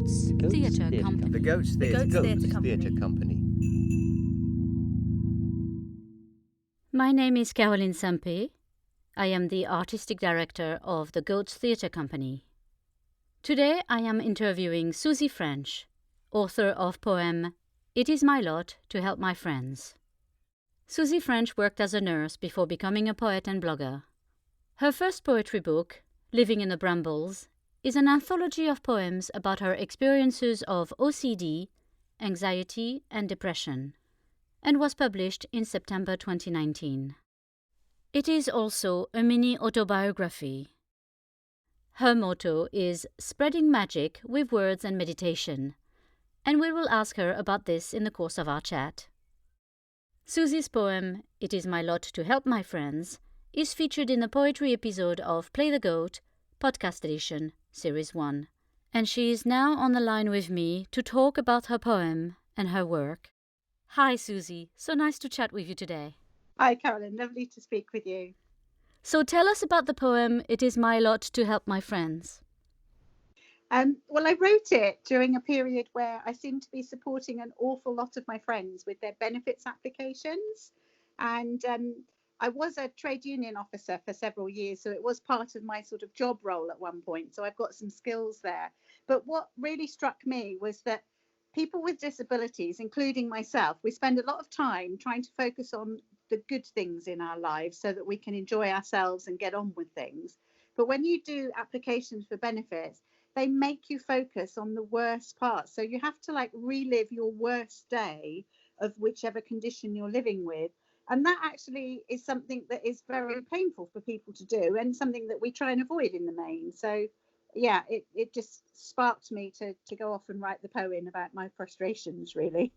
Goats Theatre Company. The Goats Theatre Company. My name is Carolyn Sampe. I am the artistic director of the Goats Theatre Company. Today I am interviewing Suzi French, author of poem It Is My Lot to Help My Friends. Suzi French worked as a nurse before becoming a poet and blogger. Her first poetry book, Living in the Brambles, is an anthology of poems about her experiences of OCD, anxiety and depression, and was published in September 2019. It is also a mini autobiography. Her motto is spreading magic with words and meditation, and we will ask her about this in the course of our chat. Suzi's poem, It Is My Lot to Help My Friends, is featured in the poetry episode of Play the Goat, Podcast Edition, Series 1, and she is now on the line with me to talk about her poem and her work. Hi Suzi, so nice to chat with you today. Hi Carolyn, lovely to speak with you. So tell us about the poem It Is My Lot to Help My Friends. Well, I wrote it during a period where I seemed to be supporting an awful lot of my friends with their benefits applications. And I was a trade union officer for several years, so it was part of my sort of job role at one point. So I've got some skills there. But what really struck me was that people with disabilities, including myself, we spend a lot of time trying to focus on the good things in our lives so that we can enjoy ourselves and get on with things. But when you do applications for benefits, they make you focus on the worst parts. So you have to relive your worst day of whichever condition you're living with. And that actually is something that is very painful for people to do and something that we try and avoid in the main. So yeah, it just sparked me to go off and write the poem about my frustrations, really.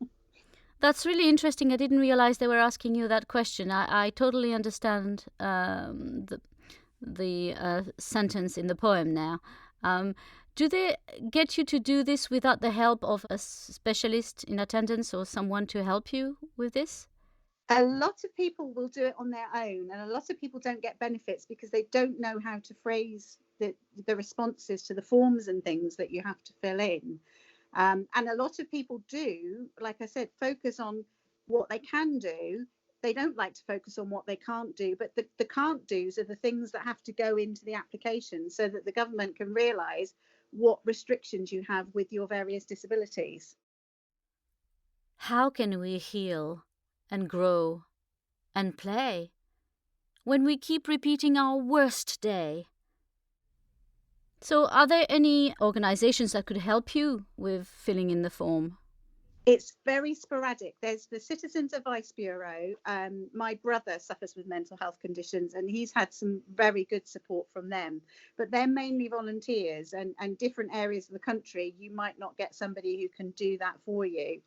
That's really interesting. I didn't realize they were asking you that question. I totally understand the sentence in the poem now. Do they get you to do this without the help of a specialist in attendance or someone to help you with this? A lot of people will do it on their own, and a lot of people don't get benefits because they don't know how to phrase the responses to the forms and things that you have to fill in. And a lot of people do, like I said, focus on what they can do. They don't like to focus on what they can't do, but the can't do's are the things that have to go into the application so that the government can realise what restrictions you have with your various disabilities. How can we heal and grow and play when we keep repeating our worst day? So are there any organizations that could help you with filling in the form? It's very sporadic. There's the Citizens Advice Bureau. My brother suffers with mental health conditions and he's had some very good support from them, but they're mainly volunteers, and different areas of the country you might not get somebody who can do that for you.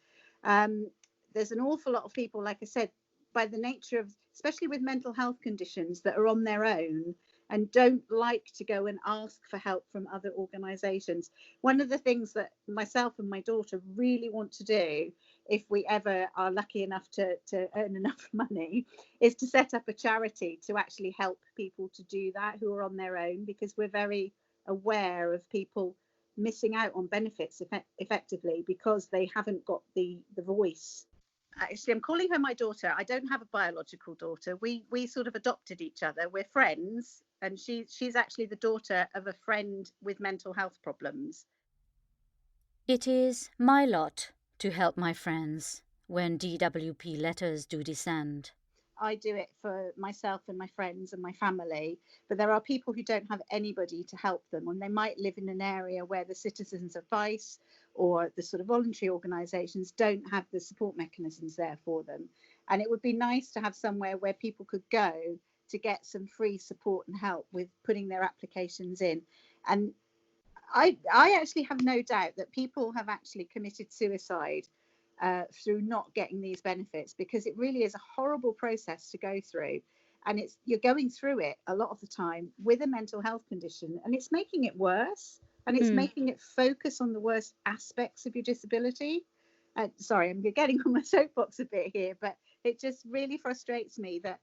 There's an awful lot of people, like I said, by the nature of, especially with mental health conditions, that are on their own and don't like to go and ask for help from other organisations. One of the things that myself and my daughter really want to do, if we ever are lucky enough to earn enough money, is to set up a charity to actually help people to do that who are on their own, because we're very aware of people missing out on benefits effectively because they haven't got the voice. Actually, I'm calling her my daughter. I don't have a biological daughter. We sort of adopted each other. We're friends, and she's actually the daughter of a friend with mental health problems. It is my lot to help my friends when DWP letters do descend. I do it for myself and my friends and my family, but there are people who don't have anybody to help them, and they might live in an area where the Citizens Advice or the sort of voluntary organisations don't have the support mechanisms there for them. And it would be nice to have somewhere where people could go to get some free support and help with putting their applications in. And I actually have no doubt that people have actually committed suicide through not getting these benefits, because it really is a horrible process to go through, and you're going through it a lot of the time with a mental health condition, and it's making it worse, and it's making it focus on the worst aspects of your disability. Sorry, I'm getting on my soapbox a bit here, but it just really frustrates me that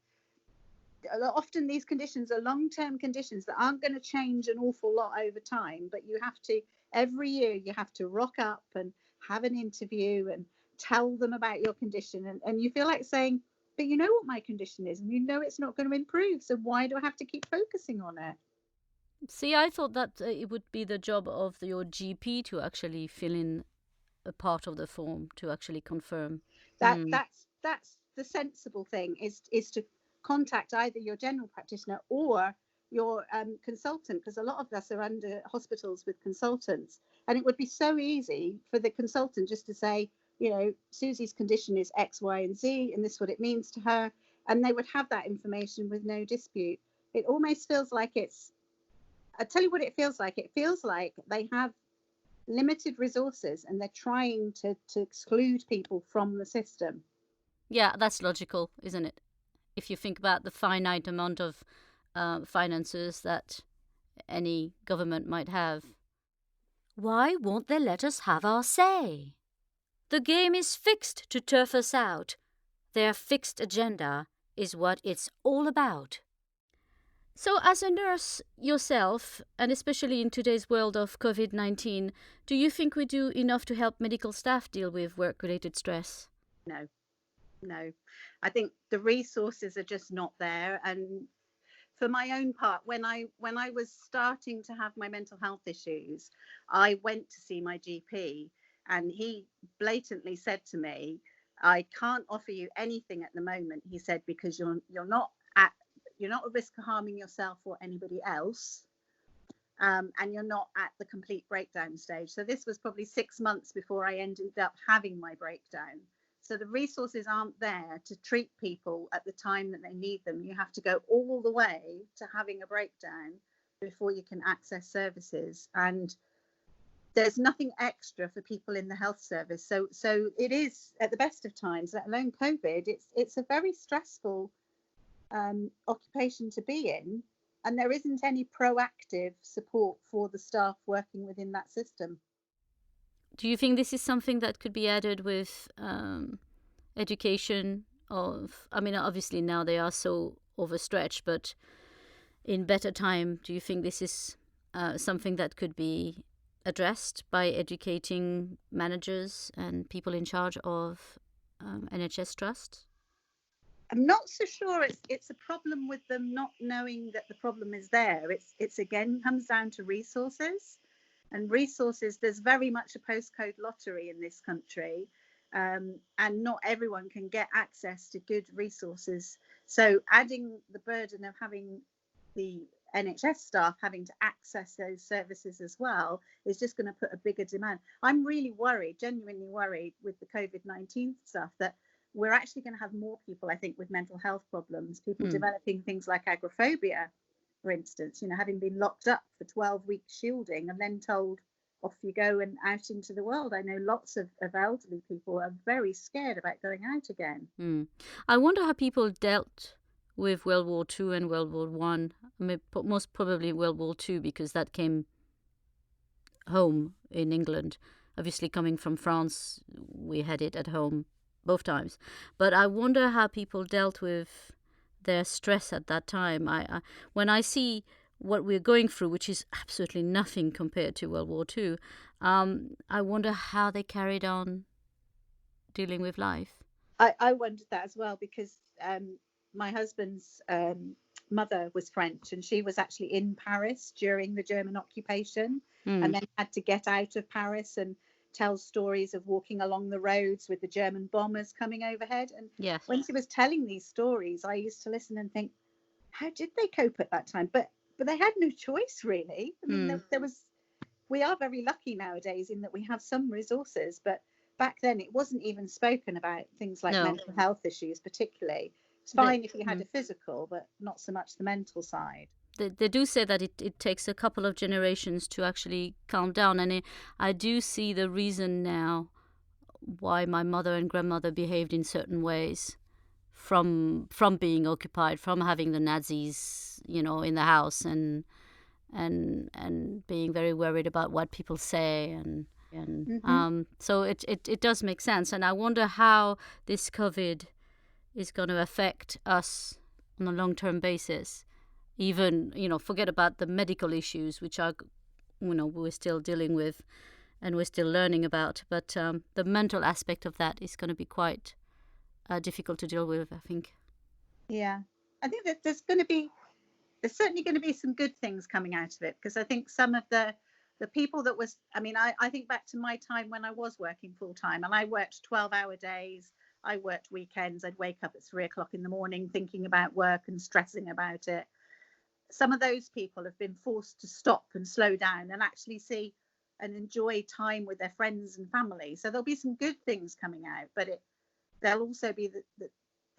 often these conditions are long-term conditions that aren't going to change an awful lot over time, but you have to, every year you have to rock up and have an interview and tell them about your condition, and you feel like saying, but you know what my condition is and you know it's not going to improve, so why do I have to keep focusing on it? See, I thought that it would be the job of your GP to actually fill in a part of the form to actually confirm. That's the sensible thing, is to contact either your general practitioner or your consultant, because a lot of us are under hospitals with consultants, and it would be so easy for the consultant just to say, you know, Suzi's condition is X, Y, and Z, and this is what it means to her, and they would have that information with no dispute. It almost feels like I tell you what it feels like. It feels like they have limited resources and they're trying to exclude people from the system. Yeah, that's logical, isn't it? If you think about the finite amount of finances that any government might have. Why won't they let us have our say? The game is fixed to turf us out. Their fixed agenda is what it's all about. So, as a nurse yourself, and especially in today's world of COVID-19, do you think we do enough to help medical staff deal with work-related stress? No. I think the resources are just not there. And for my own part, when I was starting to have my mental health issues, I went to see my GP, and he blatantly said to me, I can't offer you anything at the moment, he said, because you're not at risk of harming yourself or anybody else, and you're not at the complete breakdown stage. So this was probably 6 months before I ended up having my breakdown. So the resources aren't there to treat people at the time that they need them. You have to go all the way to having a breakdown before you can access services. And there's nothing extra for people in the health service. So it is, at the best of times, let alone COVID, it's a very stressful occupation to be in. And there isn't any proactive support for the staff working within that system. Do you think this is something that could be added with education of, I mean, obviously now they are so overstretched, but in better time, do you think this is something that could be addressed by educating managers and people in charge of NHS trusts? I'm not so sure it's a problem with them not knowing that the problem is there. It's again comes down to resources. And resources, there's very much a postcode lottery in this country, and not everyone can get access to good resources. So adding the burden of having the NHS staff having to access those services as well is just going to put a bigger demand. I'm really worried, genuinely worried, with the COVID-19 stuff, that we're actually going to have more people, I think, with mental health problems, people developing things like agoraphobia, for instance, you know, having been locked up for 12 weeks shielding and then told off you go and out into the world. I know lots of elderly people are very scared about going out again. I wonder how people dealt with World War II and World War One. I mean, most probably World War II, because that came home in England. Obviously, coming from France, we had it at home both times. But I wonder how people dealt with their stress at that time. When I see what we're going through, which is absolutely nothing compared to World War II, I wonder how they carried on dealing with life. I wondered that as well, because my husband's mother was French, and she was actually in Paris during the German occupation, and then had to get out of Paris and tell stories of walking along the roads with the German bombers coming overhead. And yes, when she was telling these stories, I used to listen and think, how did they cope at that time? But they had no choice, really. I mean, there was. We are very lucky nowadays in that we have some resources, but back then it wasn't even spoken about, things like mental health issues particularly. It's fine if you had a physical, but not so much the mental side. They do say that it takes a couple of generations to actually calm down, and I do see the reason now why my mother and grandmother behaved in certain ways from being occupied, from having the Nazis, you know, in the house, and being very worried about what people say, and so it does make sense. And I wonder how this COVID is going to affect us on a long-term basis. Even, forget about the medical issues, which are, we're still dealing with and we're still learning about. But the mental aspect of that is going to be quite difficult to deal with, I think. Yeah, I think that there's certainly going to be some good things coming out of it, because I think some of the people that was, I think back to my time when I was working full time, and I worked 12-hour days. I worked weekends. I'd wake up at 3 o'clock in the morning thinking about work and stressing about it. Some of those people have been forced to stop and slow down and actually see and enjoy time with their friends and family. So there'll be some good things coming out, but there'll also be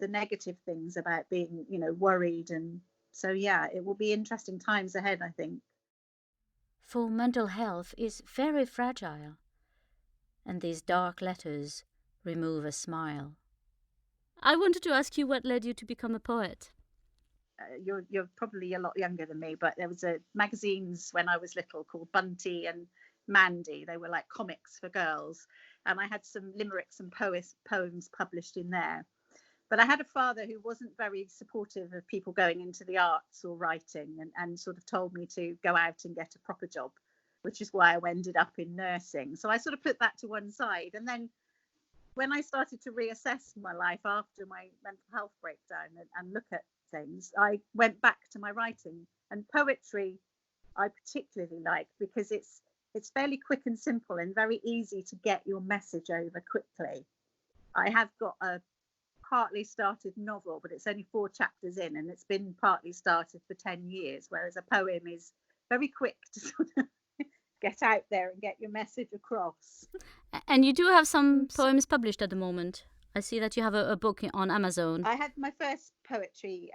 the negative things about being, worried. And so, yeah, it will be interesting times ahead, I think. For mental health is very fragile, and these dark letters remove a smile. I wanted to ask you what led you to become a poet. You're probably a lot younger than me, but there was magazines when I was little called Bunty and Mandy. They were like comics for girls, and I had some limericks and poems published in there. But I had a father who wasn't very supportive of people going into the arts or writing, and sort of told me to go out and get a proper job, which is why I ended up in nursing. So I sort of put that to one side. And then when I started to reassess my life after my mental health breakdown and look at things, I went back to my writing. And poetry I particularly like, because it's fairly quick and simple and very easy to get your message over quickly. I have got a partly started novel, but it's only 4 chapters in, and it's been partly started for 10 years, whereas a poem is very quick to sort of get out there and get your message across. And you do have some poems published at the moment. I see that you have a book on Amazon. I had my first poetry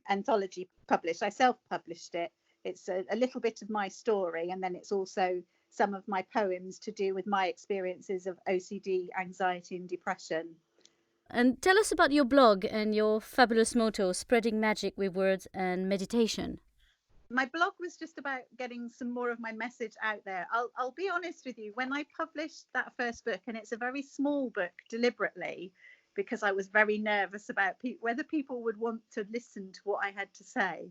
anthology published. I self-published it. It's a little bit of my story, and then it's also some of my poems to do with my experiences of OCD, anxiety and depression. And tell us about your blog and your fabulous motto, spreading magic with words and meditation. My blog was just about getting some more of my message out there. I'll be honest with you, when I published that first book, and it's a very small book deliberately, because I was very nervous about whether people would want to listen to what I had to say.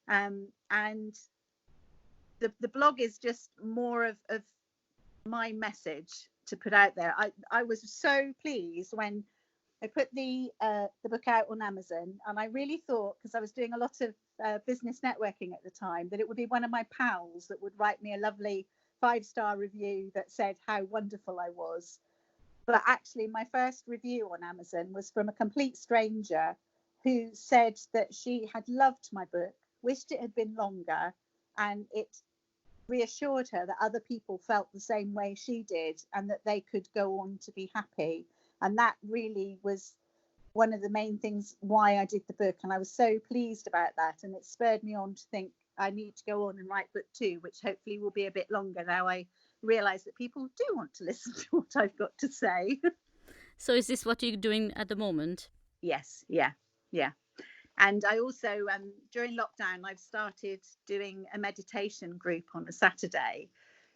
And the blog is just more of my message to put out there. I was so pleased when I put the book out on Amazon, and I really thought, because I was doing a lot of business networking at the time, that it would be one of my pals that would write me a lovely 5-star review that said how wonderful I was. But actually, my first review on Amazon was from a complete stranger who said that she had loved my book, wished it had been longer, and it reassured her that other people felt the same way she did, and that they could go on to be happy. And that really was one of the main things why I did the book. And I was so pleased about that. And it spurred me on to think I need to go on and write book 2, which hopefully will be a bit longer now I realise that people do want to listen to what I've got to say. So is this what you're doing at the moment? Yes, yeah. And I also, during lockdown, I've started doing a meditation group on a Saturday,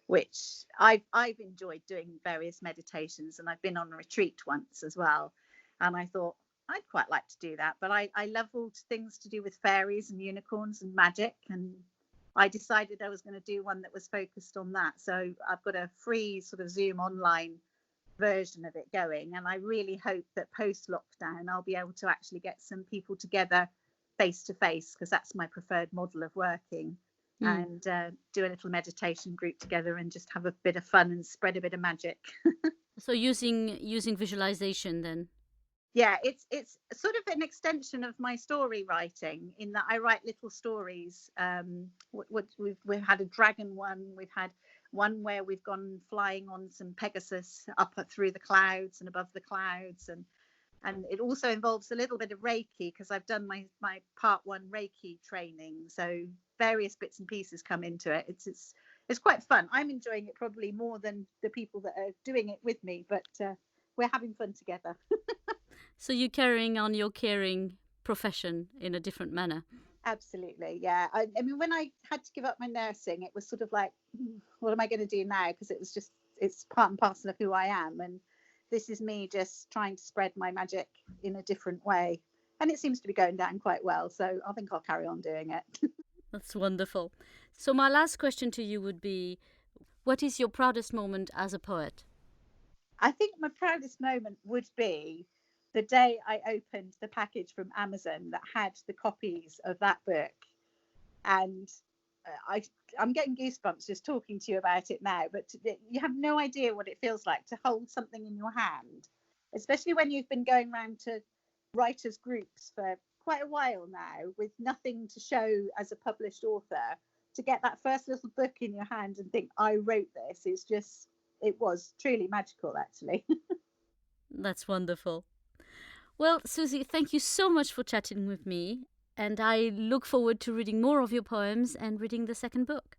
which I've enjoyed doing various meditations, and I've been on a retreat once as well. And I thought I'd quite like to do that, but I love all things to do with fairies and unicorns and magic, and I decided I was going to do one that was focused on that. So I've got a free sort of Zoom online version of it going, and I really hope that post lockdown I'll be able to actually get some people together face to face, because that's my preferred model of working. And do a little meditation group together and just have a bit of fun and spread a bit of magic. So using visualization then? Yeah, it's sort of an extension of my story writing, in that I write little stories. We've had a dragon one, we've had one where we've gone flying on some Pegasus up through the clouds and above the clouds, and it also involves a little bit of Reiki, because I've done my part 1 Reiki training. So various bits and pieces come into it. It's quite fun. I'm enjoying it probably more than the people that are doing it with me, but we're having fun together. So you're carrying on your caring profession in a different manner. Absolutely, yeah. I mean, when I had to give up my nursing, it was sort of like, what am I going to do now? Because it's part and parcel of who I am, and this is me just trying to spread my magic in a different way. And it seems to be going down quite well, so I think I'll carry on doing it. That's wonderful. So my last question to you would be, what is your proudest moment as a poet? I think my proudest moment would be the day I opened the package from Amazon that had the copies of that book. And I'm getting goosebumps just talking to you about it now, but you have no idea what it feels like to hold something in your hand, especially when you've been going around to writers' groups for quite a while now with nothing to show as a published author. To get that first little book in your hand and think, I wrote this, is just, it was truly magical, actually. That's wonderful. Well, Suzi, thank you so much for chatting with me, and I look forward to reading more of your poems and reading the second book.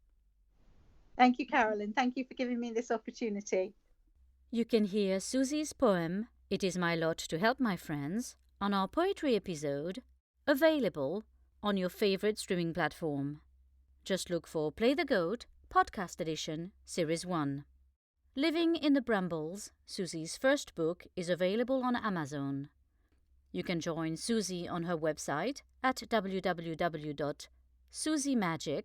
Thank you, Carolyn. Thank you for giving me this opportunity. You can hear Suzi's poem, It Is My Lot to Help My Friends, on our poetry episode, available on your favorite streaming platform. Just look for Play the Goat, Podcast Edition, Series 1. Living in the Brambles, Suzi's first book, is available on Amazon. You can join Suzi on her website at www.suzimagic,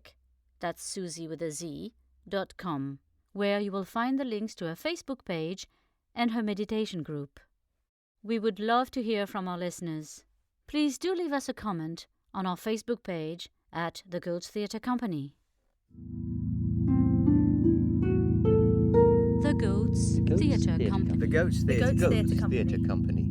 that's Suzi with a Z.com, where you will find the links to her Facebook page and her meditation group. We would love to hear from our listeners. Please do leave us a comment on our Facebook page at The Goats Theatre Company. The Goats Theatre Company. The Goats Theatre Company.